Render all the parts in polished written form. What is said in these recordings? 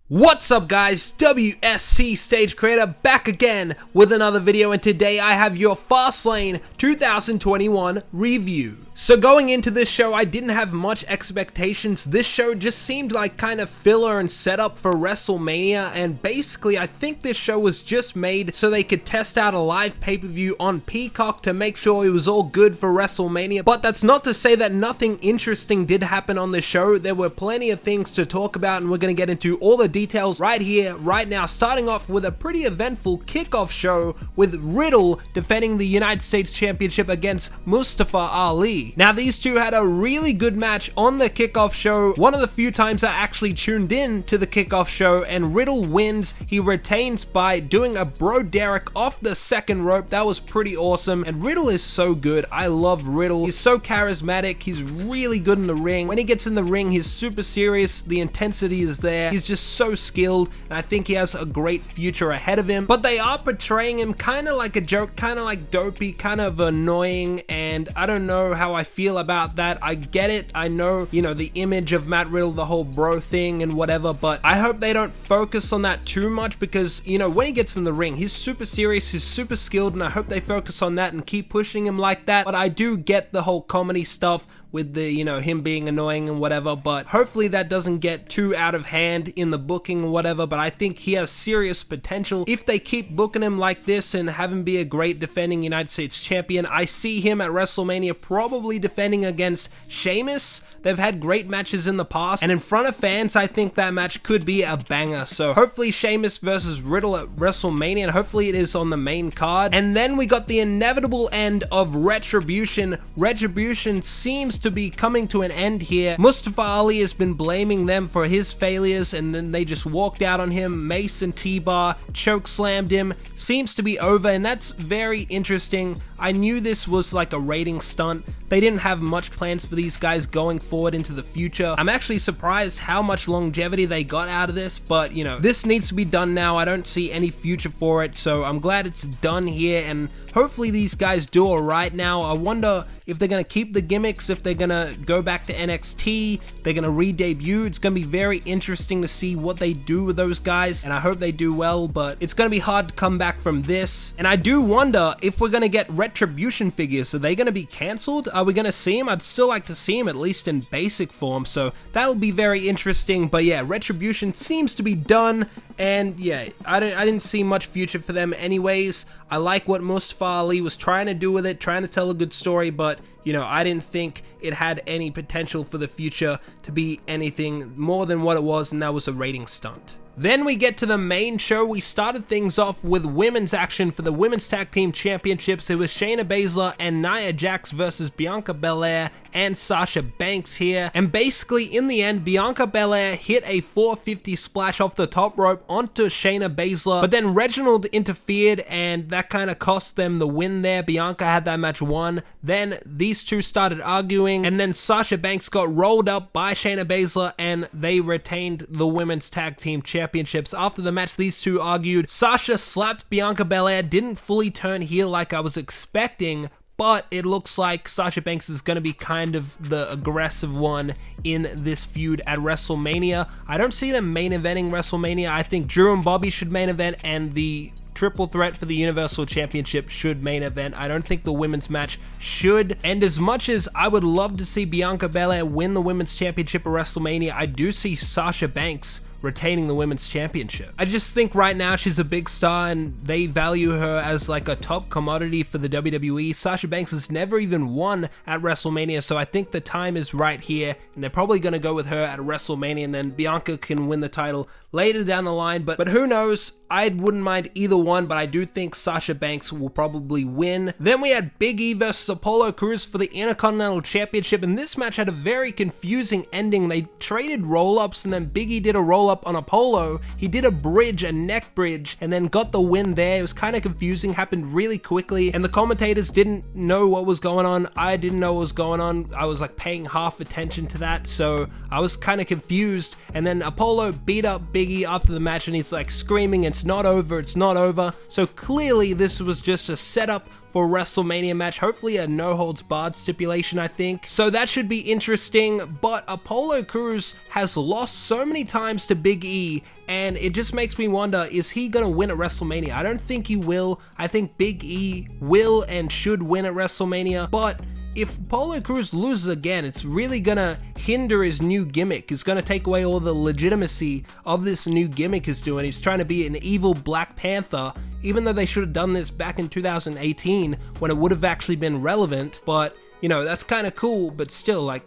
What's up guys, WSC Stage Creator back again with another video, and today I have your Fastlane 2021 review. So going into this show, I didn't have much expectations. This show just seemed like kind of filler and setup for WrestleMania, and basically I think this show was just made so they could test out a live pay-per-view on Peacock to make sure it was all good for WrestleMania. But that's not to say that nothing interesting did happen on the show. There were plenty of things to talk about, and we're going to get into all the details right here, right now, starting off with a pretty eventful kickoff show with Riddle defending the United States Championship against Mustafa Ali. Now, these two had a really good match on the kickoff show, one of the few times I actually tuned in to the kickoff show, and Riddle wins. He retains by doing a bro Derek off the second rope. That was pretty awesome, and Riddle is so good. I love Riddle. He's so charismatic. He's really good in the ring. When he gets in the ring, he's super serious. The intensity is there. He's just so skilled, and I think he has a great future ahead of him. But they are portraying him kind of like a joke, kind of like dopey, kind of annoying, and I don't know how I feel about that. I get it. I know, you know, the image of Matt Riddle, the whole bro thing and whatever, but I hope they don't focus on that too much because, you know, when he gets in the ring, he's super serious, he's super skilled, and I hope they focus on that and keep pushing him like that. But I do get the whole comedy stuff with the, you know, him being annoying and whatever, but hopefully that doesn't get too out of hand in the booking or whatever. But I think he has serious potential if they keep booking him like this and have him be a great defending United States champion. I see him at WrestleMania probably defending against Sheamus. They've had great matches in the past, and in front of fans, I think that match could be a banger. So hopefully Sheamus versus Riddle at WrestleMania, and hopefully it is on the main card. And then we got the inevitable end of Retribution. Retribution seems to be coming to an end here. Mustafa Ali has been blaming them for his failures, and then they just walked out on him. Mace and T-Bar choke slammed him. Seems to be over, and that's very interesting. I knew this was like a rating stunt. They didn't have much plans for these guys going forward into the future. I'm actually surprised how much longevity they got out of this, but you know, this needs to be done now. I don't see any future for it, so I'm glad it's done here, and hopefully these guys do alright now. I wonder if they're going to keep the gimmicks, if they're going to go back to NXT, they're going to re-debut. It's going to be very interesting to see what they do with those guys, and I hope they do well, but it's going to be hard to come back from this. And I do wonder if we're going to get Retribution figures. Are they going to be cancelled? Are we going to see them? I'd still like to see them at least in basic form, so that'll be very interesting. But yeah, Retribution seems to be done, and yeah, I didn't see much future for them anyways. I like what Mustafa Ali was trying to do with it, trying to tell a good story, but you know, I didn't think it had any potential for the future to be anything more than what it was, and that was a rating stunt. Then we get to the main show. We started things off with women's action for the Women's Tag Team Championships. It was Shayna Baszler and Nia Jax versus Bianca Belair and Sasha Banks here. And basically, in the end, Bianca Belair hit a 450 splash off the top rope onto Shayna Baszler, but then Reginald interfered, and that kind of cost them the win there. Bianca had that match won. Then these two started arguing, and then Sasha Banks got rolled up by Shayna Baszler, and they retained the Women's Tag Team Championships. After the match, these two argued. Sasha slapped Bianca Belair, didn't fully turn heel like I was expecting, but it looks like Sasha Banks is going to be kind of the aggressive one in this feud at WrestleMania. I don't see them main eventing WrestleMania. I think Drew and Bobby should main event, and the triple threat for the Universal Championship should main event. I don't think the women's match should. And as much as I would love to see Bianca Belair win the Women's Championship at WrestleMania, I do see Sasha Banks retaining the Women's Championship. I just think right now she's a big star, and they value her as like a top commodity for the WWE. Sasha Banks has never even won at WrestleMania, so I think the time is right here, and they're probably going to go with her at WrestleMania, and then Bianca can win the title later down the line, but who knows? I wouldn't mind either one, but I do think Sasha Banks will probably win. Then we had Big E versus Apollo Crews for the Intercontinental Championship, and this match had a very confusing ending. They traded roll-ups, and then Big E did a roll-up on Apollo. He did a bridge, a neck bridge, and then got the win there. It was kind of confusing, happened really quickly, and the commentators didn't know what was going on. I didn't know what was going on. I was like paying half attention to that, so I was kind of confused. And then Apollo beat up Big E after the match, and he's like screaming, "It's not over, it's not over." So clearly this was just a setup for for WrestleMania match. Hopefully a no holds barred stipulation, I think. So that should be interesting, but Apollo Crews has lost so many times to Big E, and it just makes me wonder, is he gonna win at WrestleMania? I don't think he will. I think Big E will and should win at WrestleMania, but if Apollo Crews loses again, it's really gonna hinder his new gimmick. It's gonna take away all the legitimacy of this new gimmick he's doing. He's trying to be an evil Black Panther, even though they should have done this back in 2018 when it would have actually been relevant. But, you know, that's kind of cool, but still, like,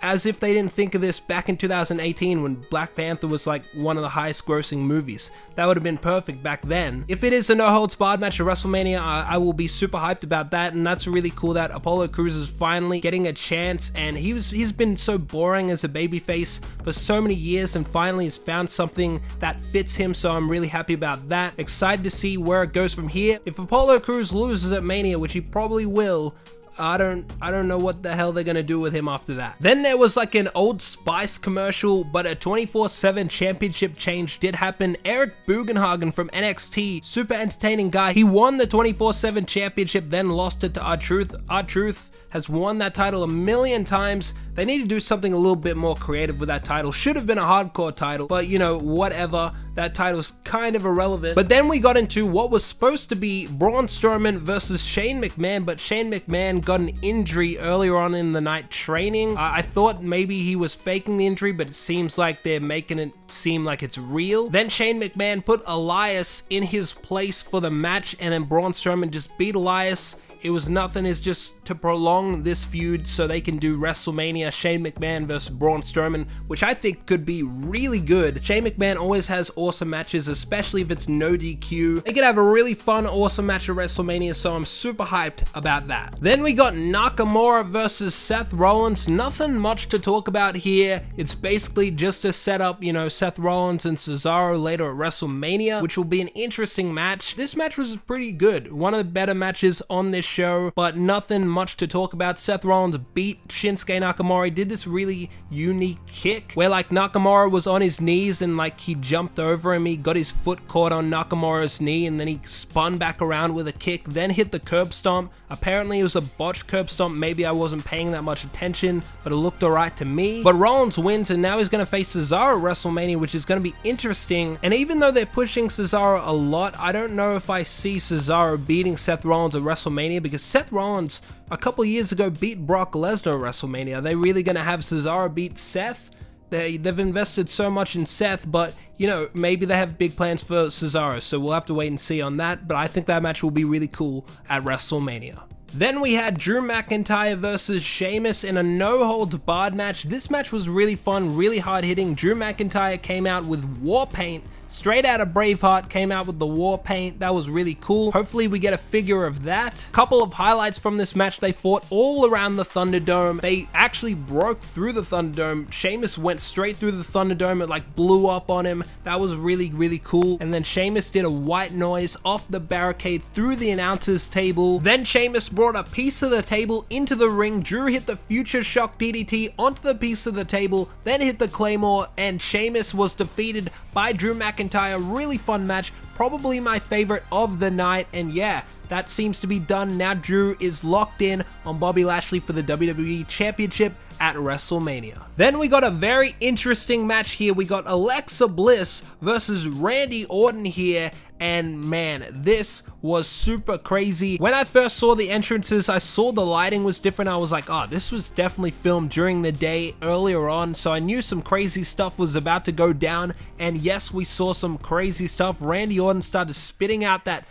as if they didn't think of this back in 2018 when Black Panther was like one of the highest grossing movies. That would have been perfect back then. If it is a no holds barred match at WrestleMania, I will be super hyped about that, and that's really cool that Apollo Crews is finally getting a chance, and he's been so boring as a babyface for so many years, and finally has found something that fits him, so I'm really happy about that. Excited to see where it goes from here. If Apollo Crews loses at Mania, which he probably will, I don't know what the hell they're gonna do with him after that. Then there was like an Old Spice commercial, but a 24/7 championship change did happen. Eric Bugenhagen from NXT, super entertaining guy. He won the 24/7 championship, then lost it to R-Truth. R-Truth has won that title a million times. They need to do something a little bit more creative with that title. Should have been a hardcore title, but you know, whatever. That title's kind of irrelevant. But then we got into what was supposed to be Braun Strowman versus Shane McMahon, but Shane McMahon got an injury earlier on in the night training. I thought maybe he was faking the injury, but it seems like they're making it seem like it's real. Then Shane McMahon put Elias in his place for the match, and then Braun Strowman just beat Elias. It was nothing. It's just to prolong this feud so they can do WrestleMania Shane McMahon versus Braun Strowman, which I think could be really good. Shane McMahon always has awesome matches, especially if it's no DQ. They could have a really fun, awesome match at WrestleMania, so I'm super hyped about that. Then we got Nakamura versus Seth Rollins. Nothing much to talk about here. It's basically just to set up, you know, Seth Rollins and Cesaro later at WrestleMania, which will be an interesting match. This match was pretty good. One of the better matches on this show, but nothing much to talk about. Seth Rollins beat Shinsuke Nakamura. He did this really unique kick where like Nakamura was on his knees and like he jumped over him. He got his foot caught on Nakamura's knee and then he spun back around with a kick, then hit the curb stomp. Apparently it was a botched curb stomp. Maybe I wasn't paying that much attention, but it looked alright to me. But Rollins wins, and now he's going to face Cesaro at WrestleMania, which is going to be interesting. And even though they're pushing Cesaro a lot, I don't know if I see Cesaro beating Seth Rollins at WrestleMania, because Seth Rollins a couple years ago beat Brock Lesnar at WrestleMania. Are they really going to have Cesaro beat Seth? They've invested so much in Seth, but you know, maybe they have big plans for Cesaro, so we'll have to wait and see on that, but I think that match will be really cool at WrestleMania. Then we had Drew McIntyre versus Sheamus in a no-holds-barred match. This match was really fun, really hard-hitting. Drew McIntyre came out with war paint, straight out of Braveheart, came out with the war paint. That was really cool. Hopefully we get a figure of that. Couple of highlights from this match. They fought all around the Thunderdome. They actually broke through the Thunderdome. Sheamus went straight through the Thunderdome. It like blew up on him. That was really, really cool. And then Sheamus did a white noise off the barricade through the announcer's table. Then Sheamus brought a piece of the table into the ring. Drew hit the Future Shock DDT onto the piece of the table, then hit the Claymore, and Sheamus was defeated by Drew McIntyre. Really fun match, probably my favorite of the night, and yeah, that seems to be done. Now Drew is locked in on Bobby Lashley for the WWE Championship at WrestleMania. Then we got a very interesting match here. We got Alexa Bliss versus Randy Orton here, and man, this was super crazy. When I first saw the entrances, I saw the lighting was different. I was like, oh, this was definitely filmed during the day earlier on, so I knew some crazy stuff was about to go down, and yes, we saw some crazy stuff. Randy Orton started spitting out that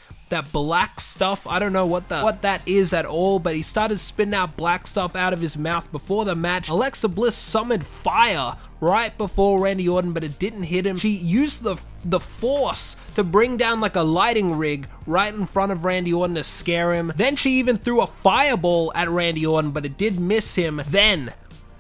black stuff. I don't know what that is at all, but he started spitting out black stuff out of his mouth before the match. Alexa Bliss summoned fire right before Randy Orton, but it didn't hit him. She used the force to bring down like a lighting rig right in front of Randy Orton to scare him. Then she even threw a fireball at Randy Orton, but it did miss him. Then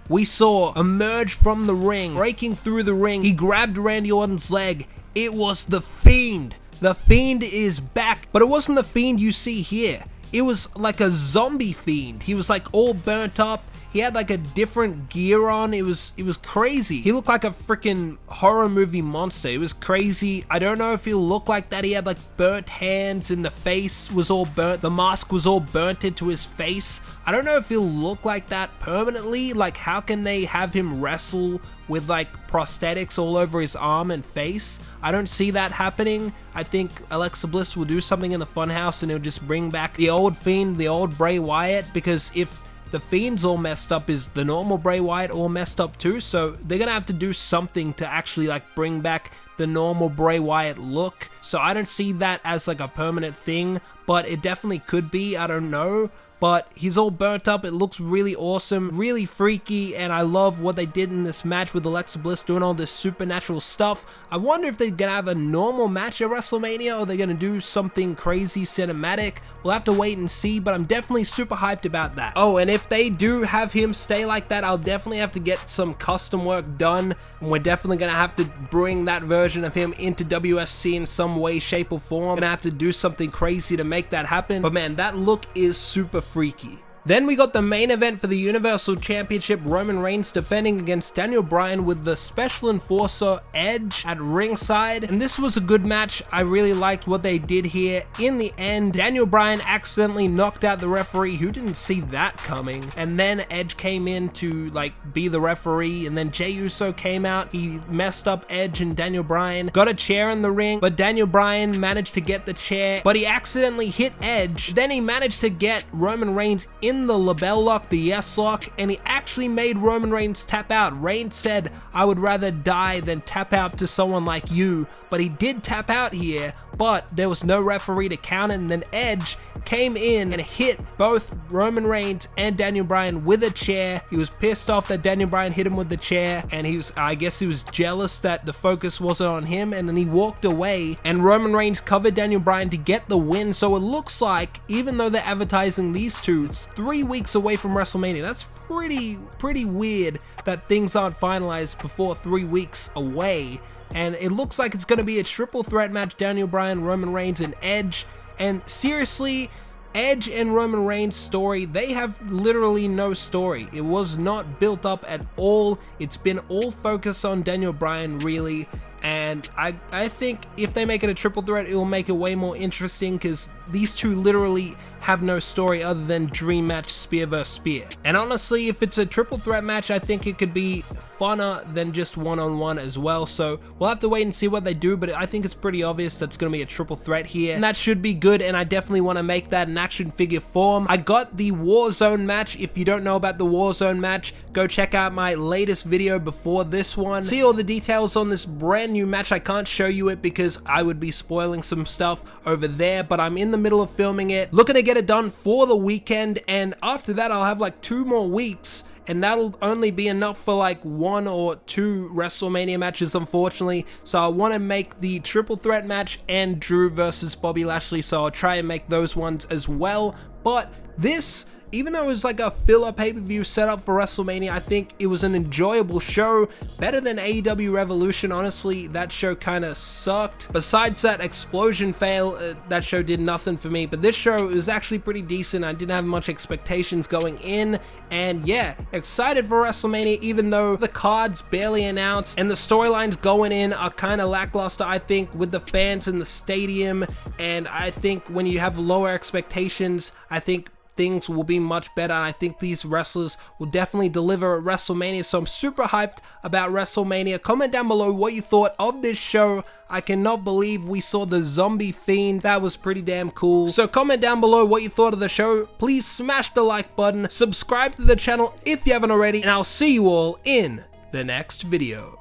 we saw emerge from the ring, breaking through the ring. He grabbed Randy Orton's leg. It was the Fiend. The Fiend is back, but it wasn't the Fiend you see here. It was like a zombie Fiend. He was like all burnt up. He had like a different gear on. It was crazy. He looked like a freaking horror movie monster. It was crazy. I don't know if he looked like that. He had like burnt hands and the face was all burnt. The mask was all burnt into his face. I don't know if he'll look like that permanently. Like, how can they have him wrestle with like prosthetics all over his arm and face? I don't see that happening. I think Alexa Bliss will do something in the Funhouse and he'll just bring back the old Fiend, the old Bray Wyatt, because if the Fiend's all messed up, is the normal Bray Wyatt all messed up too? So they're gonna have to do something to actually like bring back the normal Bray Wyatt look. So I don't see that as like a permanent thing, but it definitely could be. I don't know. But he's all burnt up. It looks really awesome, really freaky, and I love what they did in this match with Alexa Bliss doing all this supernatural stuff. I wonder if they're gonna have a normal match at WrestleMania or they're gonna do something crazy cinematic. We'll have to wait and see, but I'm definitely super hyped about that. Oh, and if they do have him stay like that, I'll definitely have to get some custom work done, and we're definitely gonna have to bring that version of him into WSC in some way, shape, or form. Gonna have to do something crazy to make that happen, but man, that look is super freaky. Then we got the main event for the Universal Championship, Roman Reigns defending against Daniel Bryan with the Special Enforcer Edge at ringside. And this was a good match. I really liked what they did here. In the end, Daniel Bryan accidentally knocked out the referee. Who didn't see that coming? And then Edge came in to like be the referee, and then Jey Uso came out. He messed up Edge and Daniel Bryan, got a chair in the ring, but Daniel Bryan managed to get the chair, but he accidentally hit Edge. Then he managed to get Roman Reigns in the label lock, the yes lock, and he actually made Roman Reigns tap out. Reigns said, "I would rather die than tap out to someone like you," but he did tap out here, but there was no referee to count it, and then Edge came in and hit both Roman Reigns and Daniel Bryan with a chair. He was pissed off that Daniel Bryan hit him with the chair, and I guess he was jealous that the focus wasn't on him, and then he walked away, and Roman Reigns covered Daniel Bryan to get the win. So it looks like, even though they're advertising these two 3 weeks away from WrestleMania, that's pretty weird that things aren't finalized before 3 weeks away. And it looks like it's going to be a triple threat match, Daniel Bryan, Roman Reigns, and Edge. And seriously, Edge and Roman Reigns' story, they have literally no story. It was not built up at all. It's been all focused on Daniel Bryan, really. And I think if they make it a triple threat, it will make it way more interesting, because these two literally have no story other than dream match, spear versus spear. And honestly, if it's a triple threat match, I think it could be funner than just one-on-one as well. So we'll have to wait and see what they do, but I think it's pretty obvious that's going to be a triple threat here, and that should be good, and I definitely want to make that an action figure form. I got the Warzone match. If you don't know about the Warzone match, go check out my latest video before this one. See all the details on this brand new match. I can't show you it because I would be spoiling some stuff over there, but I'm in the middle of filming it, looking to get it done for the weekend, and after that I'll have like 2 more weeks, and that'll only be enough for like 1 or 2 WrestleMania matches, unfortunately. So I want to make the triple threat match and Drew versus Bobby Lashley, so I'll try and make those ones as well. But this, even though it was like a filler pay-per-view set up for WrestleMania, I think it was an enjoyable show. Better than AEW Revolution, honestly. That show kind of sucked. Besides that explosion fail, that show did nothing for me. But this show was actually pretty decent. I didn't have much expectations going in. And yeah, excited for WrestleMania, even though the card's barely announced and the storylines going in are kind of lackluster, I think, with the fans in the stadium. And I think when you have lower expectations, I think things will be much better, and I think these wrestlers will definitely deliver at WrestleMania. So I'm super hyped about WrestleMania. Comment down below what you thought of this show. I cannot believe we saw the zombie Fiend. That was pretty damn cool. So comment down below what you thought of the show. Please smash the like button, subscribe to the channel if you haven't already, and I'll see you all in the next video.